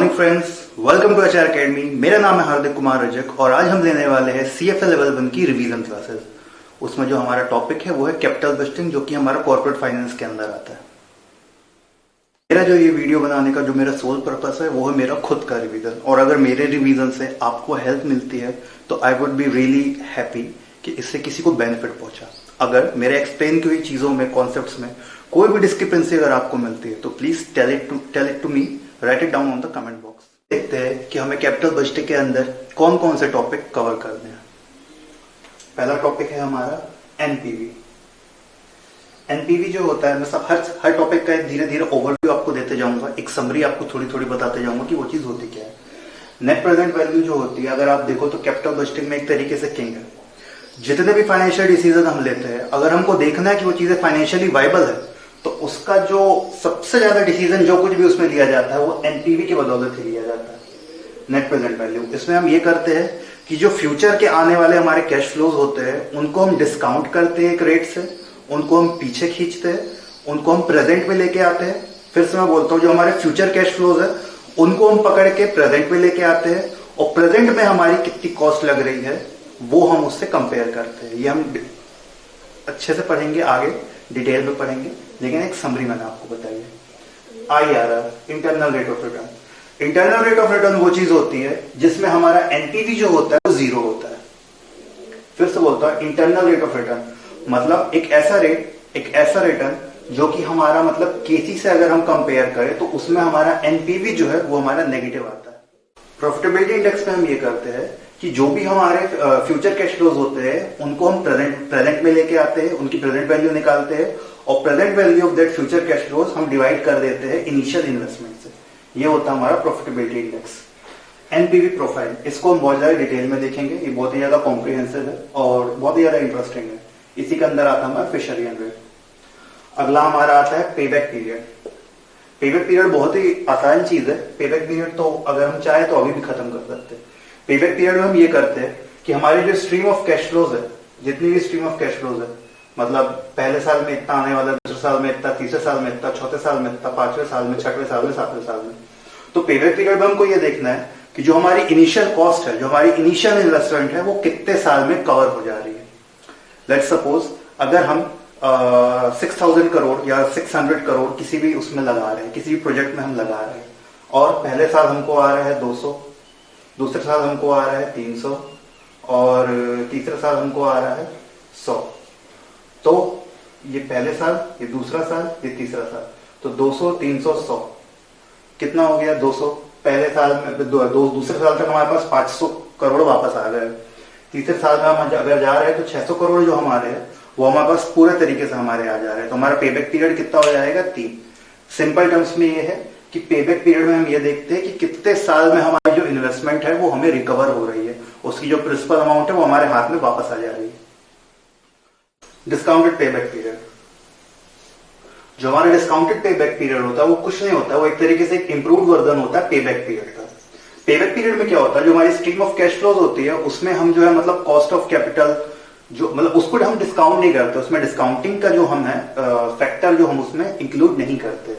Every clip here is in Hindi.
Morning friends, welcome to HR academy. मेरा नाम है हार्दिक कुमार रजक और आज हम लेने वाले हैं सीएफए लेवल 1 की रिवीजन क्लासेस। उसमें जो हमारा टॉपिक है वो है कैपिटल बजटिंग, जो कि हमारा कॉर्पोरेट फाइनेंस के अंदर आता है। मेरा जो ये वीडियो बनाने का जो मेरा सोल पर्पस है वो है मेरा खुद का रिवीजन, और अगर मेरे रिवीजन से आपको हेल्प मिलती है तो I would be really happy कि इससे किसी को बेनिफिट पहुंचा। अगर मेरे एक्सप्लेन की हुई चीजों में, कॉन्सेप्ट्स में कोई भी डिस्क्रिपेंसी अगर आपको मिलती है तो please tell it to me, write it down on the comment box. देखते हैं कि हमें कैपिटल बजटिंग के अंदर कौन कौन से टॉपिक कवर करने हैं। पहला टॉपिक है हमारा एनपीवी। एनपीवी जो होता है, मैं सब हर टॉपिक का एक धीरे धीरे ओवरव्यू आपको देते जाऊंगा, एक समरी आपको थोड़ी थोड़ी बताते जाऊंगा कि वो चीज होती क्या है। नेट प्रेजेंट वैल्यू जो होती है, अगर आप देखो तो कैपिटल बजटिंग में एक तरीके से किंग है। जितने भी फाइनेंशियल डिसीजन हम लेते हैं, अगर हमको देखना है कि वो चीजें फाइनेंशियली वाइबल है तो उसका जो सबसे ज्यादा डिसीजन जो कुछ भी उसमें लिया जाता है वो एनपीवी की बदौलत ही लिया जाता है, नेट प्रेजेंट वैल्यू। इसमें हम ये करते हैं कि जो फ्यूचर के आने वाले हमारे कैश फ्लोज होते हैं उनको हम डिस्काउंट करते हैं एक रेट से, उनको हम पीछे खींचते हैं, उनको हम प्रेजेंट में लेके आते हैं। फिर से मैं बोलता हूँ, जो हमारे फ्यूचर कैश फ्लोज है उनको हम पकड़ के प्रेजेंट में लेके आते हैं, और प्रेजेंट में हमारी कितनी कॉस्ट लग रही है वो हम उससे कंपेयर करते हैं। ये हम अच्छे से पढ़ेंगे, आगे डिटेल में पढ़ेंगे, लेकिन एक समरी मैंने आपको बताई है। IRR, internal rate of return. Internal rate of return वो चीज होती है जिसमें हमारा एनपीवी जो होता है वो जीरो होता है। फिर से बोलता हूं, इंटरनल रेट ऑफ रिटर्न मतलब एक ऐसा रिटर्न जो कि हमारा मतलब केसी से अगर हम कंपेयर करें तो उसमें हमारा एनपीवी जो है वो हमारा नेगेटिव आता है। प्रॉफिटेबिलिटी इंडेक्स में हम ये करते हैं कि जो भी हमारे फ्यूचर कैश फ्लोज होते हैं उनको हम प्रेजेंट में लेके आते हैं, उनकी प्रेजेंट वैल्यू निकालते हैं, और present value of that future cash flows हम डिवाइड कर देते हैं इनिशियल इन्वेस्टमेंट से। ये होता है हमारा प्रॉफिटेबिलिटी इंडेक्स। एनपीवी प्रोफाइल, इसको हम बहुत ज्यादा डिटेल में देखेंगे, ये बहुत ही ज्यादा कॉम्प्रिहेंसिव है और बहुत ही ज्यादा इंटरेस्टिंग है। इसी के अंदर आता है हमारा फिशरियन रेट। अगला हमारा आता है पेबैक पीरियड। पेबैक पीरियड बहुत ही आसान चीज है। पेबैक पीरियड तो अगर हम चाहे तो अभी भी खत्म कर सकते हैं। पेबैक पीरियड में हम ये करते हैं कि हमारी जो स्ट्रीम ऑफ कैश फ्लोज है, जितनी भी स्ट्रीम ऑफ कैश फ्लोज है, मतलब पहले साल में इतना आने वाला, दूसरे साल में इतना, तीसरे साल में इतना, चौथे साल में इतना, पांचवें साल में, छठवें साल में, सातवें साल में, तो पेबैक पीरियड में हमको ये देखना है कि जो हमारी इनिशियल कॉस्ट है, जो हमारी इनिशियल इन्वेस्टमेंट है, वो कितने साल में कवर हो जा रही है। लेट्स सपोज अगर हम 6000 करोड़ या 600 करोड़ किसी भी उसमें लगा रहे हैं, किसी भी प्रोजेक्ट में हम लगा रहे हैं, और पहले साल हमको आ रहा है 200, दूसरे साल हमको आ रहा है 300, और तीसरे साल हमको आ रहा है 100, तो ये पहले साल, ये दूसरा साल, ये तीसरा साल, तो 200, 300, 100 कितना हो गया? 200। पहले साल में दूसरे साल तक हमारे पास 500 करोड़ वापस आ गए। तीसरे साल में हम अगर जा रहे हैं तो 600 करोड़ जो हमारे हैं वो हमारे पास पूरे तरीके से हमारे आ जा रहे हैं। तो हमारा पेबैक पीरियड कितना हो जाएगा? 3। सिंपल टर्म्स में ये है कि पेबैक पीरियड में हम ये देखते हैं कि कितने साल में हमारी जो इन्वेस्टमेंट है वो हमें रिकवर हो रही है, उसकी जो प्रिंसिपल अमाउंट है वो हमारे हाथ में वापस आ जा रही है। डिस्काउंटेड पेबैक पीरियड, जो हमारा डिस्काउंटेड पेबैक पीरियड होता है वो कुछ नहीं होता, वो एक तरीके से एक इंप्रूव्ड वर्जन होता है पेबैक पीरियड का। पेबैक पीरियड में क्या होता है, जो हमारी स्ट्रीम ऑफ कैश फ्लोज होती है उसमें हम जो है मतलब कॉस्ट ऑफ कैपिटल जो मतलब उसको हम डिस्काउंट नहीं करते, उसमें डिस्काउंटिंग का जो हम है फैक्टर जो हम उसमें इंक्लूड नहीं करते।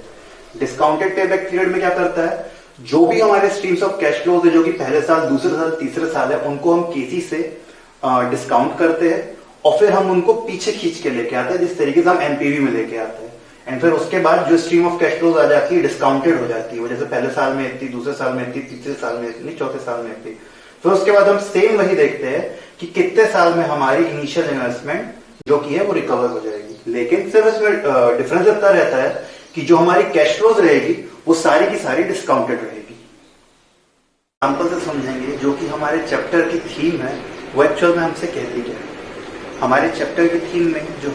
डिस्काउंटेड पेबैक पीरियड में क्या करता है, जो भी हमारे स्ट्रीम्स ऑफ कैश फ्लोज है जो कि पहले साल, दूसरे साल, तीसरे साल है, उनको हम केसी से डिस्काउंट करते हैं और फिर हम उनको पीछे खींच के लेके आते हैं, जिस तरीके से हम एनपीवी में लेके आते हैं। एंड फिर उसके बाद जो स्ट्रीम ऑफ कैश फ्लोज आ जाती है डिस्काउंटेड हो जाती है, वो जैसे पहले साल में इतनी, दूसरे साल में इतनी, तीसरे साल में इतनी, चौथे साल में इतनी। फिर उसके बाद हम सेम वही देखते हैं कि कितने साल में हमारी इनिशियल इन्वेस्टमेंट जो की है वो रिकवर हो जाएगी। लेकिन सिर्फ इसमें डिफरेंस इतना रहता है कि जो हमारी कैश फ्लोज रहेगी वो सारी की सारी डिस्काउंटेड रहेगी। एग्जाम्पल से समझेंगे, जो कि हमारे चैप्टर की थीम है वो एक्चुअल में हमसे कहती क्या है। हमारे चैप्टर की थीम में जो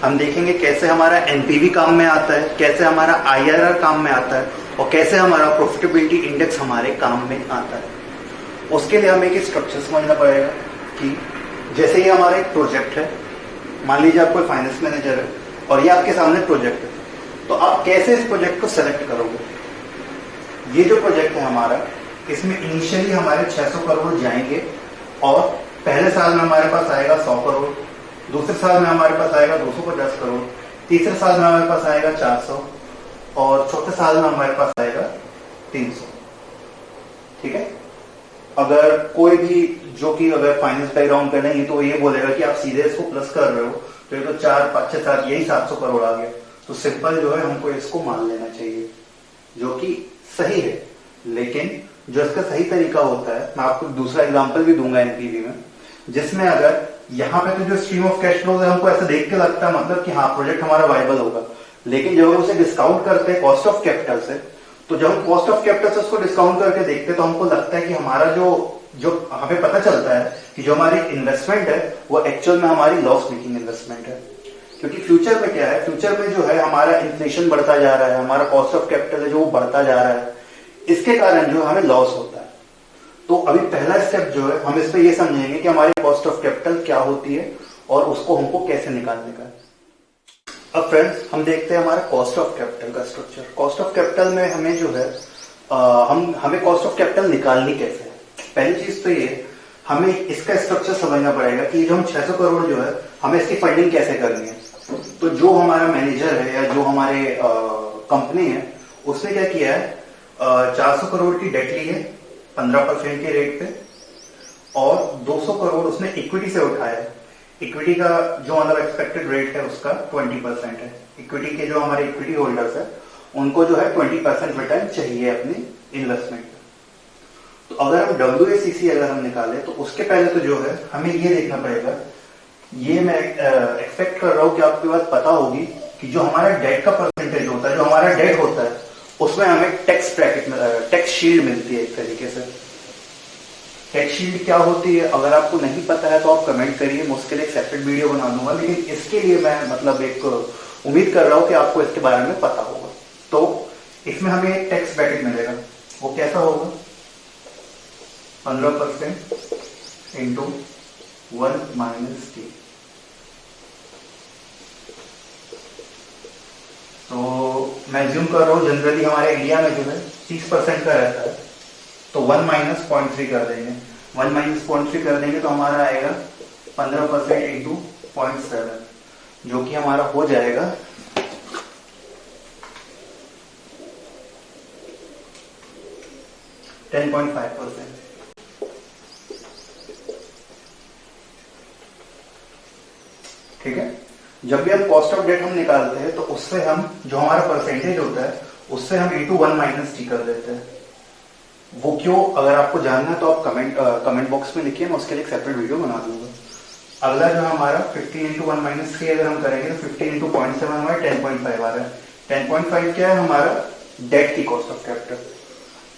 हम देखेंगे कैसे हमारा एनपीवी काम में आता है, कैसे हमारा आईआरआर काम में आता है, और कैसे हमारा प्रॉफिटेबिलिटी इंडेक्स हमारे काम में आता है। उसके लिए हमें एक स्ट्रक्चर समझना पड़ेगा कि जैसे ये हमारा एक प्रोजेक्ट है, मान लीजिए आप कोई फाइनेंस मैनेजर है और ये आपके सामने प्रोजेक्ट है, तो आप कैसे इस प्रोजेक्ट को सेलेक्ट करोगे। ये जो प्रोजेक्ट है हमारा, इसमें इनिशियली हमारे 600 करोड़ जाएंगे, और पहले साल में हमारे पास आएगा 100 करोड़, दूसरे साल में हमारे पास आएगा 250 करोड़, तीसरे साल में हमारे पास आएगा 400, और चौथे साल में हमारे पास आएगा 300। ठीक है। अगर कोई भी जो कि अगर फाइनेंस बैकग्राउंड का नहीं है तो ये बोलेगा कि आप सीधे इसको प्लस कर रहे हो, तो ये तो 4 5 6 7 यही 700 करोड़ आ गया। तो सिंपल जो है हमको इसको मान लेना चाहिए, जो कि सही है। लेकिन जो इसका सही तरीका होता है, मैं आपको दूसरा एग्जांपल भी दूंगा एनपीवी में, जिसमें अगर यहाँ पे तो जो स्ट्रीम ऑफ कैश फ्लो है हमको ऐसे देख के लगता है मतलब कि हाँ प्रोजेक्ट हमारा वाइबल होगा, लेकिन जब हम उसे डिस्काउंट करते हैं कॉस्ट ऑफ कैपिटल से, तो जब हम कॉस्ट ऑफ कैपिटल से उसको डिस्काउंट करके देखते हैं तो हमको लगता है कि हमारा जो हमें पता चलता है कि जो हमारी इन्वेस्टमेंट है वो एक्चुअल में हमारी लॉस मेकिंग इन्वेस्टमेंट है। क्योंकि फ्यूचर में क्या है, फ्यूचर में जो है हमारा इन्फ्लेशन बढ़ता जा रहा है, हमारा कॉस्ट ऑफ कैपिटल है जो वो बढ़ता जा रहा है, इसके कारण जो हमें लॉस होता है। तो अभी पहला स्टेप जो है हम इस पे ये समझेंगे कि हमारी कॉस्ट ऑफ कैपिटल क्या होती है और उसको हमको कैसे निकालने का। अब फ्रेंड्स हम देखते हैं हमारा कॉस्ट ऑफ कैपिटल का स्ट्रक्चर। कॉस्ट ऑफ कैपिटल में हमें जो है हमें कॉस्ट ऑफ कैपिटल निकालनी कैसे है। पहली चीज तो ये हमें इसका स्ट्रक्चर समझना पड़ेगा कि जो हम 600 करोड़ जो है हमें इसकी फंडिंग कैसे करनी है। तो जो हमारा मैनेजर है या जो हमारे कंपनी है उसने क्या किया है, 400 करोड़ की डेट ली है 15% के रेट पे और 200 करोड़ उसने इक्विटी से उठाया है। इक्विटी का जो हमारा एक्सपेक्टेड रेट है उसका 20% है। इक्विटी के जो हमारे इक्विटी होल्डर्स है उनको जो है 20% रिटर्न चाहिए अपनी इन्वेस्टमेंट पे। तो अगर हम WACC अगर हम निकाले तो उसके पहले तो जो है हमें ये देखना पड़ेगा, ये मैं एक्सपेक्ट कर रहा हूं कि आपके पास पता होगी कि जो हमारा डेट का परसेंटेज होता है, जो हमारा डेट होता है उसमें हमें टैक्स ब्रैकेट में टैक्स शील्ड मिलती है एक तरीके से। टैक्स शील्ड क्या होती है अगर आपको नहीं पता है तो आप कमेंट करिए, मैं उसके लिए एक सेपरेट वीडियो बना दूंगा, लेकिन इसके लिए मैं मतलब एक उम्मीद कर रहा हूं कि आपको इसके बारे में पता होगा। तो इसमें हमें एक टैक्स ब्रैकेट मिलेगा, वो कैसा होगा 15% इंटू 1 माइनस टी। तो मैं ज्यूम कर रहा हूं जनरली हमारे इंडिया में जो है 30% का रहता है, तो 1 माइनस 0.3 कर देंगे। 1 माइनस 0.3 कर देंगे तो हमारा आएगा 15% इंटू 0.7, जो कि हमारा हो जाएगा 10.5%। ठीक है। जब भी हम कॉस्ट ऑफ डेट हम निकालते हैं तो उससे हम जो हमारा परसेंटेज होता है उससे हम इंटू 1 माइनस टी कर देते हैं। वो क्यों, अगर आपको जानना है तो आप कमेंट बॉक्स में लिखिए, मैं उसके लिए एक सेपरेट वीडियो बना दूंगा। अगला जो हमारा 15 इंटू 1 माइनस 3 अगर हम करेंगे तो 15 इंटू 0.7 हमारा 10.5 आ रहा है। 10.5 क्या है हमारा डेट की कॉस्ट ऑफ कैपिटल।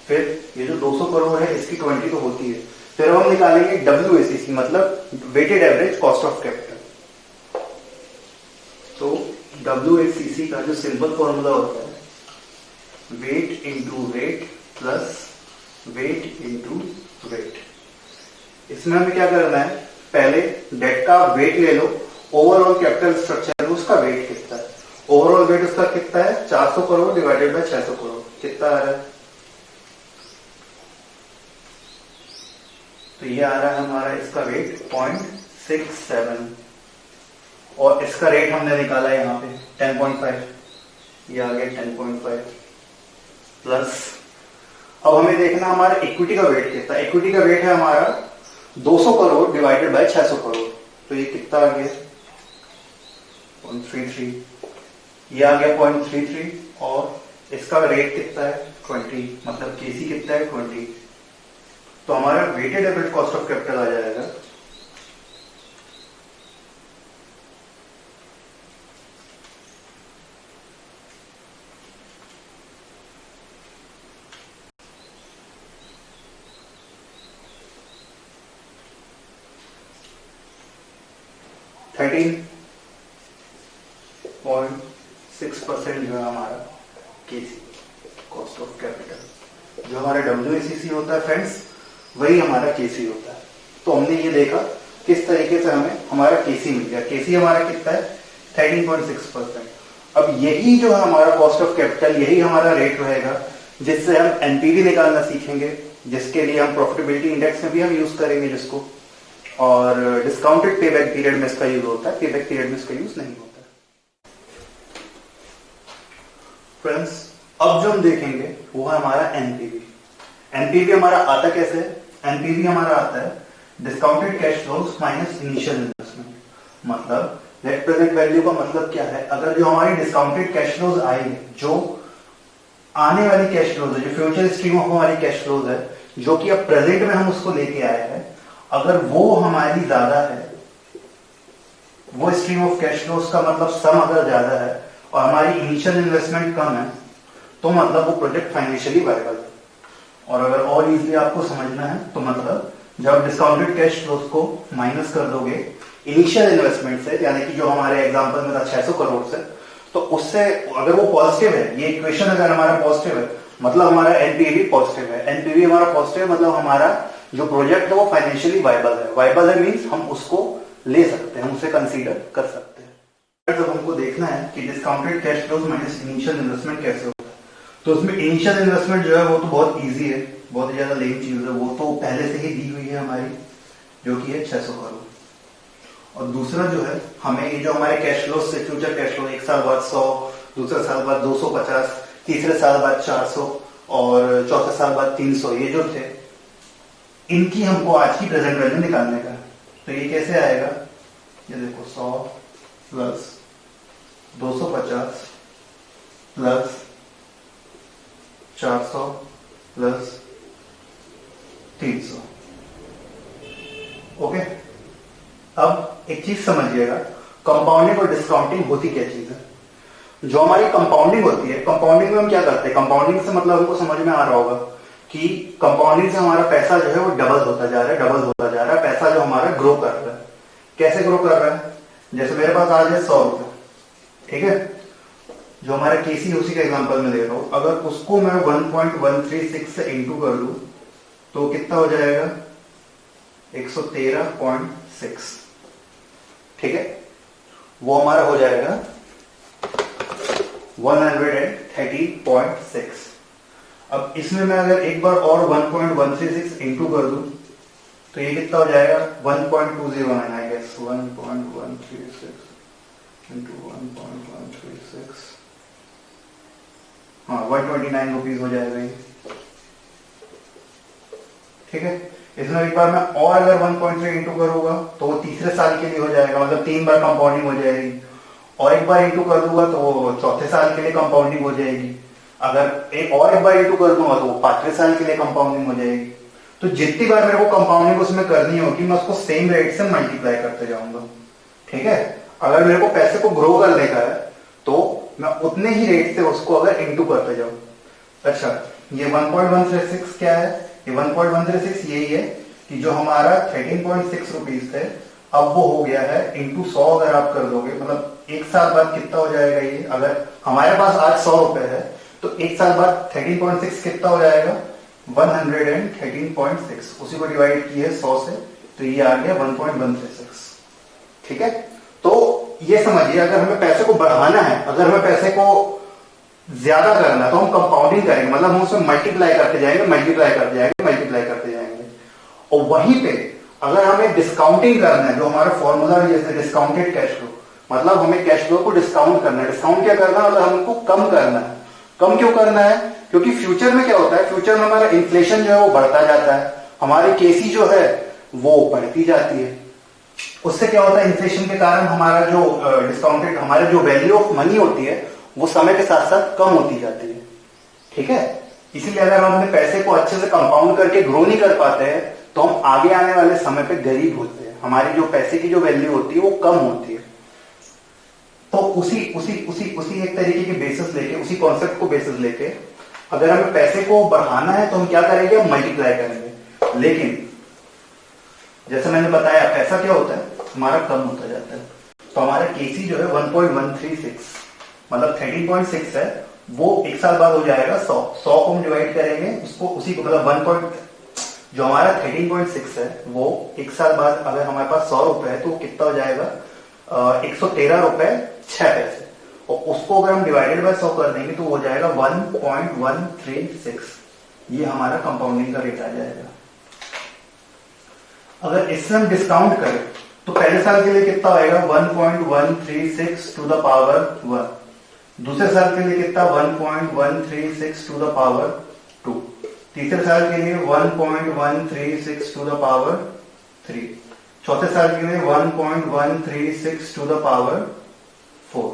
फिर ये जो 200 करोड़ है इसकी 20 तो होती है। फिर हम निकालेंगे WACC मतलब weighted average cost of capital. तो WACC का जो सिंपल फॉर्मूला होता है weight into weight plus weight into weight. इसमें हमें क्या करना है, पहले डेट का वेट ले लो, ओवरऑल कैपिटल स्ट्रक्चर में उसका वेट कितना है। ओवरऑल वेट उसका कितना है 400 करोड़ डिवाइडेड बाय 600 करोड़, कितना आ रहा है, तो ये आ रहा है हमारा इसका वेट 0.67 और इसका रेट हमने निकाला है यहाँ पे 10.5, ये आ गया 10.5 प्लस। अब हमें देखना हमारा इक्विटी का वेट कितना है। इक्विटी का वेट है हमारा 200 करोड़ डिवाइडेड बाय 600 करोड़, तो ये कितना आ गया 0.33, ये आ गया 0.33 और इसका रेट कितना है 20, मतलब केसी कितना है 20। तो हमारा weighted average cost of capital आ जाएगा 13.6% जो है हमारा केसी कॉस्ट ऑफ कैपिटल। जो हमारा WACC होता है फ्रेंड्स वही हमारा केसी होता है। तो हमने ये देखा किस तरीके से हमें हमारा केसी मिल गया। केसी हमारा कितना है 13.6%। अब यही जो है हमारा कॉस्ट ऑफ कैपिटल, यही हमारा रेट रहेगा जिससे हम एनपीवी निकालना सीखेंगे, जिसके लिए हम प्रॉफिटेबिलिटी इंडेक्स में भी हम यूज करेंगे जिसको, और डिस्काउंटेड पेबैक पीरियड में इसका यूज होता है, पेबैक पीरियड में इसका यूज नहीं होता। फ्रेंड्स अब जो हम देखेंगे वो है हमारा एनपीवी। एनपीवी हमारा आता कैसे है? एनपीवी हमारा आता है discounted cash flows minus initial investment. मतलब नेट प्रेजेंट वैल्यू का मतलब क्या है? अगर जो हमारी डिस्काउंटेड कैश फ्लोज आई है, जो आने वाली कैश फ्लोज है, जो फ्यूचर स्ट्रीम ऑफ हमारी कैश फ्लोज है, जो कि अब प्रेजेंट में हम उसको लेके आए हैं, अगर वो हमारी ज्यादा है, वो स्ट्रीम ऑफ कैश फ्लोज का मतलब सम अगर ज्यादा है और हमारी इनिशियल इन्वेस्टमेंट कम है, तो मतलब वो प्रोजेक्ट फाइनेंशियली वायबल है। और अगर और इजीली आपको समझना है तो मतलब जब डिस्काउंटेड कैश फ्लोज को माइनस कर दोगे इनिशियल इन्वेस्टमेंट से, यानी कि जो हमारे एग्जांपल में था 600 करोड़ से, तो उससे अगर वो पॉजिटिव है, ये इक्वेशन अगर हमारा पॉजिटिव है, मतलब हमारा एनपीवी पॉजिटिव है। एनपीवी हमारा पॉजिटिव है मतलब हमारा जो प्रोजेक्ट है वो फाइनेंशियली वायबल है। वायबल है मींस हम उसको ले सकते हैं, हम उसे कंसीडर कर सकते हैं। जब हमको देखना है कि discounted cash flows minus initial investment कैसे होता है, तो उसमें इनिशियल इन्वेस्टमेंट जो है वो तो बहुत ईजी है, बहुत ज्यादा लेम चीज है, वो तो पहले से ही दी हुई है हमारी, जो कि है 600 करोड़। और दूसरा जो है हमें ये जो हमारे कैश फ्लो से फ्यूचर कैश फ्लो, एक साल बाद 100, दूसरे साल बाद 250, तीसरे साल बाद 400 और चौथे साल बाद 300, ये जो थे इनकी हमको आज की प्रेजेंट वैल्यू निकालने का। तो ये कैसे आएगा? ये देखो 100 प्लस 250 प्लस 400 प्लस 300। ओके, अब एक चीज समझिएगा, कंपाउंडिंग और डिस्काउंटिंग होती क्या चीज है? जो हमारी कंपाउंडिंग होती है, कंपाउंडिंग में हम क्या करते हैं? कंपाउंडिंग से मतलब हमको समझ में आ रहा होगा कि कंपाउंडिंग से हमारा पैसा जो है वो डबल होता जा रहा है, डबल होता जा रहा है, पैसा जो हमारा ग्रो कर रहा है। कैसे ग्रो कर रहा है? जैसे मेरे पास आज है 100 रुपए, ठीक है, जो हमारा केसी उसी का एग्जांपल में दे रहा हूं, अगर उसको मैं 1.136 से इंटू कर दूं तो कितना हो जाएगा? 113.6, ठीक है, वो हमारा हो जाएगा 130.6। अब इसमें मैं अगर एक बार और 1.136 इंटू कर दूं तो ये कितना हो जाएगा? 1.209, आई गेस 1.136 इंटू 1.136, हाँ 129 रुपीज हो जाएगा ये, ठीक है। इसमें एक बार मैं और अगर 1.3 इंटू करूंगा तो वो तीसरे साल के लिए हो जाएगा, मतलब 3 बार कंपाउंडिंग हो जाएगी। और एक बार इंटू कर दूंगा तो वो चौथे साल के लिए कंपाउंडिंग हो जाएगी। अगर एक बार इंटू कर दूंगा तो वो 5वें साल के लिए कंपाउंडिंग हो जाएगी। तो जितनी बार मेरे को कंपाउंडिंग उसमें करनी होगी मैं उसको सेम रेट से मल्टीप्लाई करते जाऊंगा, ठीक है। अगर मेरे को पैसे को ग्रो करने का है तो मैं उतने ही रेट से उसको अगर इंटू करते जाऊं। अच्छा, ये 1.136 क्या है? ये 1.136 यही है कि जो हमारा 13.6 रुपीज थे अब वो हो गया है इंटू 100। अगर आप कर दोगे मतलब एक साल बाद कितना हो जाएगा ये? अगर हमारे पास आज 100 रुपए है तो एक साल बाद 13.6 कितना हो जाएगा? 113.6। उसी को डिवाइड किया 100 से तो ये आ गया 1.136, ठीक है। तो ये समझिए, अगर हमें पैसे को बढ़ाना है, अगर हमें पैसे को ज्यादा करना है तो हम कंपाउंडिंग करेंगे, मतलब हम उसमें मल्टीप्लाई करते जाएंगे, मल्टीप्लाई करते जाएंगे, मल्टीप्लाई करते जाएंगे। और वहीं पे अगर हमें डिस्काउंटिंग करना है, जो हमारा फॉर्मूला जैसे डिस्काउंटेड कैश फ्लो, मतलब हमें कैश फ्लो को डिस्काउंट करना है। डिस्काउंट क्या करना है? मतलब हमको कम करना है। कम क्यों करना है? क्योंकि फ्यूचर में क्या होता है, फ्यूचर में हमारा इन्फ्लेशन जो है वो बढ़ता जाता है, हमारी केसी जो है वो बढ़ती जाती है। उससे क्या होता है, इन्फ्लेशन के कारण हमारा जो डिस्काउंटेड, हमारे जो वैल्यू ऑफ मनी होती है वो समय के साथ साथ कम होती जाती है, ठीक है। इसीलिए अगर हम अपने पैसे को अच्छे से कंपाउंड करके ग्रो नहीं कर पाते हैं तो हम आगे आने वाले समय पे गरीब होते हैं, हमारी जो पैसे की जो वैल्यू होती है वो कम होती है। तो उसी उसी उसी उसी एक तरीके के बेसिस लेके, उसी कॉन्सेप्ट को बेसिस लेके अगर हमें पैसे को बढ़ाना है तो हम क्या करेंगे? हम मल्टीप्लाई करेंगे। लेकिन जैसे मैंने बताया पैसा क्या होता है, हमारा कम होता जाता है। तो हमारा केसी जो है 1.136 मतलब 13.6 है, वो एक साल बाद हो जाएगा 100। 100 को हम डिवाइड करेंगे उसको, उसी को मतलब जो हमारा 13.6 है वो एक साल बाद अगर हमारे पास 100 रुपए है तो कितना हो जाएगा? 113 रुपए 6 पैसे। और उसको अगर हम डिवाइडेड बाय 100 कर देंगे तो हो जाएगा 1.136। ये हमारा कंपाउंडिंग का रेट आ जाएगा। अगर इससे हम डिस्काउंट करें तो पहले साल के लिए कितना आएगा? 1.136 टू द पावर 1। दूसरे साल के लिए कितना? 1.136 टू द पावर 2। तीसरे साल के लिए 1.136 टू द पावर 3, चौथे साल के लिए 1.136 टू द पावर 4।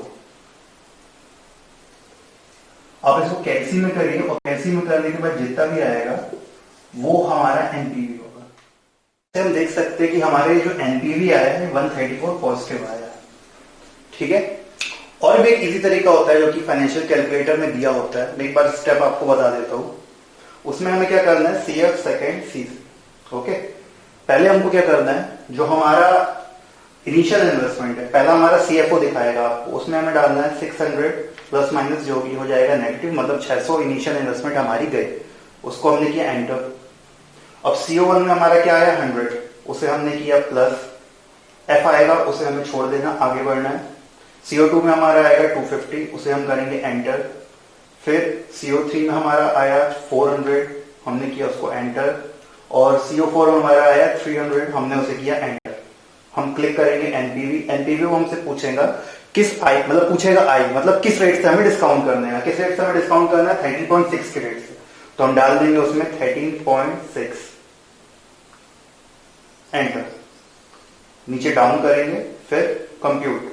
आप इसको कैलसी में करिए और कैलसी में करने के बाद जितना भी आएगा वो हमारा एनपीवी होगा। हम देख सकते हैं कि हमारे जो एनपीवी आया है 134 पॉजिटिव आया, ठीक है। और भी एक इजी तरीका होता है जो कि फाइनेंशियल कैलकुलेटर में दिया होता है, मैं एक बार स्टेप आपको बता देता हूं। उसमें हमें क्या करना है, CF सेकेंड सी, ओके। पहले हमको क्या करना है, जो हमारा इनिशियल इन्वेस्टमेंट है, पहला हमारा CFO दिखाएगा आपको, उसमें हमें डालना है 600 प्लस माइनस जो भी हो जाएगा नेगेटिव, मतलब 600 इनिशियल इन्वेस्टमेंट हमारी गई, उसको हमने किया एंटर। अब CO1 में हमारा क्या आया 100, उसे हमने किया प्लस, F आएगा उसे हमें छोड़ देना, आगे बढ़ना है। CO2 में हमारा आएगा 250, उसे हम करेंगे एंटर। फिर CO3 में हमारा आया 400, हमने किया उसको एंटर। और CO4 में हमारा आया 300, हमने उसे किया एंटर। हम क्लिक करेंगे एनपीवी, एनपीवी वो हमसे पूछेगा किस आई, मतलब पूछेगा आई मतलब किस रेट से हमें डिस्काउंट करना है, किस रेट से हमें डिस्काउंट करना है 13.6 के रेट से, तो हम डाल देंगे उसमें 13.6 एंटर। नीचे डाउन करेंगे, फिर कंप्यूट,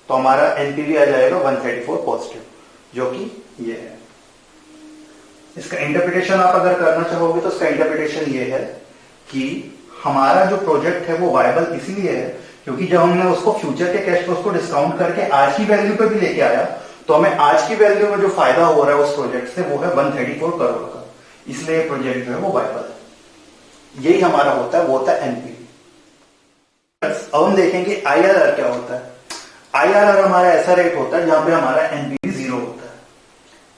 तो हमारा एनपीवी आ जाएगा 134 पॉजिटिव, जो कि ये है। इसका इंटरप्रिटेशन आप अगर करना चाहोगे तो इसका इंटरप्रिटेशन ये है कि हमारा जो प्रोजेक्ट है वो वायबल इसलिए है क्योंकि जब हमने उसको फ्यूचर के कैश फ्लोस को डिस्काउंट करके आज की वैल्यू पे भी लेके आया, तो हमें आज की वैल्यू में जो फायदा हो रहा है उस प्रोजेक्ट से वो है 134 करोड़ का, इसलिए प्रोजेक्ट जो है वो वायबल है। यही हमारा होता है, वो होता है एनपीवी। अब हम देखेंगे IRR क्या होता है। IRR हमारा ऐसा रेट होता है जहां पे हमारा एनपीवी 0 होता है।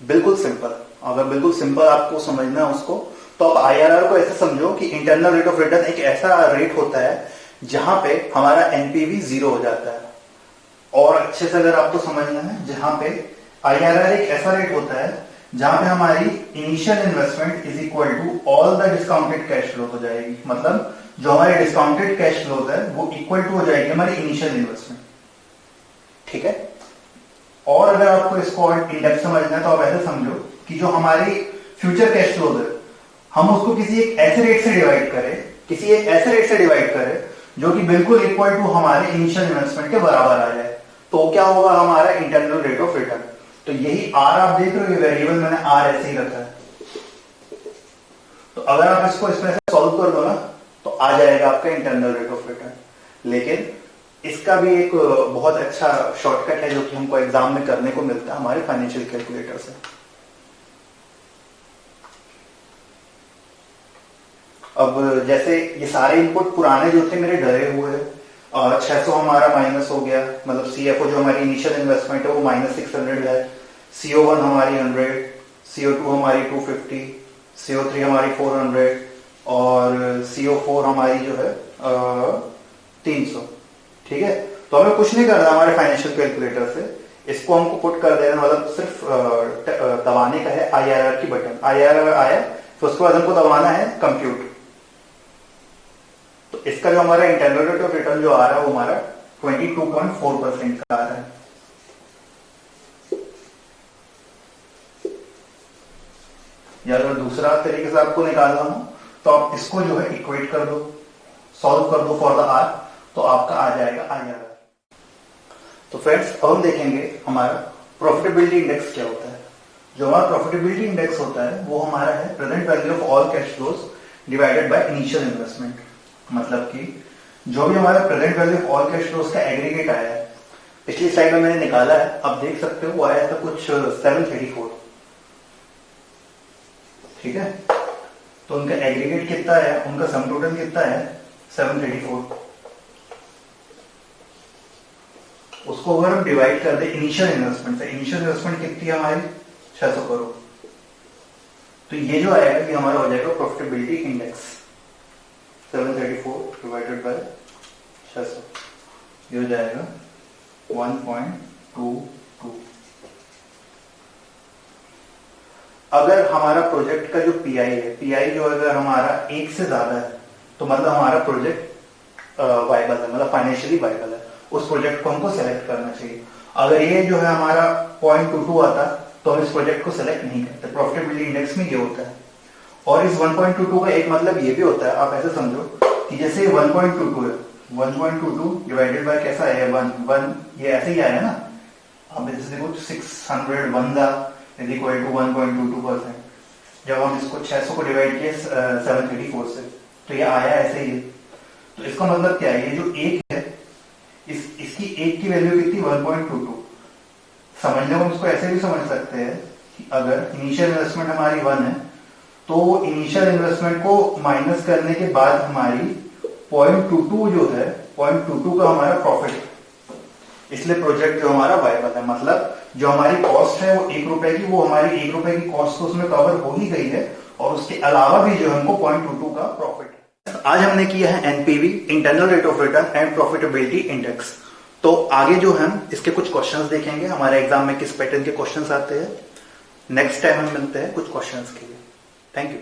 बिल्कुल सिंपल, अगर बिल्कुल सिंपल आपको समझना है उसको, तो आप IRR को ऐसे समझो कि इंटरनल रेट ऑफ रिटर्न एक ऐसा रेट होता है जहां पे हमारा एनपीवी 0 हो जाता है। और अच्छे से अगर आपको समझना है, जहां पे IRR एक ऐसा रेट होता है जहां पे हमारी initial investment is equal to all the discounted cash flow हो जाएगी, मतलब जो हमारे डिस्काउंटेड कैश फ्लो है वो इक्वल टू हो जाएगी हमारी इनिशियल इन्वेस्टमेंट, ठीक है। और अगर आपको इसको इंडेक्स समझना है तो आप ऐसे समझो कि जो हमारी फ्यूचर कैश फ्लो है हम उसको किसी एक ऐसे रेट से डिवाइड करें, किसी एक ऐसे रेट से डिवाइड करें जो कि बिल्कुल इक्वल टू हमारे इनिशियल इन्वेस्टमेंट के बराबर आ जाए, तो क्या होगा हमारा इंटरनल रेट ऑफ रिटर्न। तो यही आर आप देख रहे हो, ये वेरिएबल मैंने आर ऐसे ही रखा है। तो अगर आप इसको इसमें से सॉल्व कर दो ना तो आ जाएगा आपका इंटरनल रेट ऑफ रिटर्न। लेकिन इसका भी एक बहुत अच्छा शॉर्टकट है जो कि हमको एग्जाम में करने को मिलता है हमारे फाइनेंशियल कैलकुलेटर से। अब जैसे ये सारे इनपुट पुराने जो थे मेरे डरे हुए हैं, 600 हमारा माइनस हो गया, मतलब CFO जो हमारी इनिशियल इन्वेस्टमेंट है वो -600 है, CO1 हमारी 100, CO2 हमारी 250, CO3 हमारी 400 और CO4 हमारी जो है 300, ठीक है। तो हमें कुछ नहीं करना हमारे फाइनेंशियल कैलकुलेटर से, इसको हमको पुट कर देना, मतलब सिर्फ दबाने का है IRR की बटन, IRR आया तो उसके बाद हमको दबाना है कंप्यूट। तो इसका जो हमारा इंटरनल रेट ऑफ रिटर्न जो आ रहा है वो हमारा 22.4% का आ रहा है। या अगर दूसरा तरीके से आपको निकालना हो तो आप इसको जो है इक्वेट कर दो, सॉल्व कर दो फॉर द आर, तो आपका आ जाएगा IRR। तो फ्रेंड्स अब हम देखेंगे हमारा प्रॉफिटेबिलिटी इंडेक्स क्या होता है। जो हमारा प्रॉफिटेबिलिटी इंडेक्स होता है वो हमारा है present value of all cash flows divided by initial investment, मतलब कि जो भी हमारा present value of all cash flows का एग्रीगेट आया है, पिछली स्लाइड में मैंने निकाला है, आप देख सकते हो वो आया था कुछ 734, ठीक है। तो उनका एग्रीगेट कितना है, उनका सम टोटल कितना है 734। उसको अगर हम डिवाइड कर दे इनिशियल इन्वेस्टमेंट से, इनिशियल इन्वेस्टमेंट कितनी है हमारी 600 करोड़, तो ये जो आएगा ये हमारा हो जाएगा प्रॉफिटेबिलिटी इंडेक्स 734 डिवाइडेड बाय 600, ये हो जाएगा 1.22। अगर हमारा प्रोजेक्ट का जो पीआई है, पीआई जो अगर हमारा 1 से ज्यादा है तो मतलब हमारा प्रोजेक्ट वायबल है, मतलब फाइनेंशियली वायबल है, उस प्रोजेक्ट को हमको सेलेक्ट करना चाहिए। अगर ये जो है हमारा 0.22 आता तो हम इस प्रोजेक्ट को सेलेक्ट नहीं करते। प्रॉफिटेबिलिटी इंडेक्स में ये होता है। और इस 1.22 का एक मतलब ये भी होता है, आप ऐसे समझो कि जैसे 1.22 है, 1.22 डिवाइडेड बाय कैसा है 1 ये ऐसे ही आया ना। अब जैसे देखो 601 इज इक्वल टू 1.22%। जब हम इसको 600 को डिवाइड किए 734 से, तो ये आया ऐसे ही है। तो इसका मतलब क्या है, ये जो एक है इसकी एक की वैल्यू कितनी 1.22। समझने को इसको ऐसे भी समझ सकते हैं कि अगर इनिशियल इन्वेस्टमेंट हमारी 1 है तो इनिशियल इन्वेस्टमेंट को माइनस करने के बाद हमारी 0.22 जो है 0.22 का हमारा प्रॉफिट है। इसलिए प्रोजेक्ट जो हमारा वायबल है, मतलब जो हमारी कॉस्ट है वो 1 रुपए की, वो हमारी 1 रुपए की कॉस्ट तो उसमें कवर हो ही गई है और उसके अलावा भी जो हमको 0.22 का प्रॉफिट है। आज हमने किया है NPV, internal rate of return and profitability index. तो आगे जो हम इसके कुछ क्वेश्चंस देखेंगे, हमारे एग्जाम में किस पैटर्न के क्वेश्चंस आते हैं। नेक्स्ट टाइम हम मिलते हैं कुछ क्वेश्चंस के लिए। Thank you.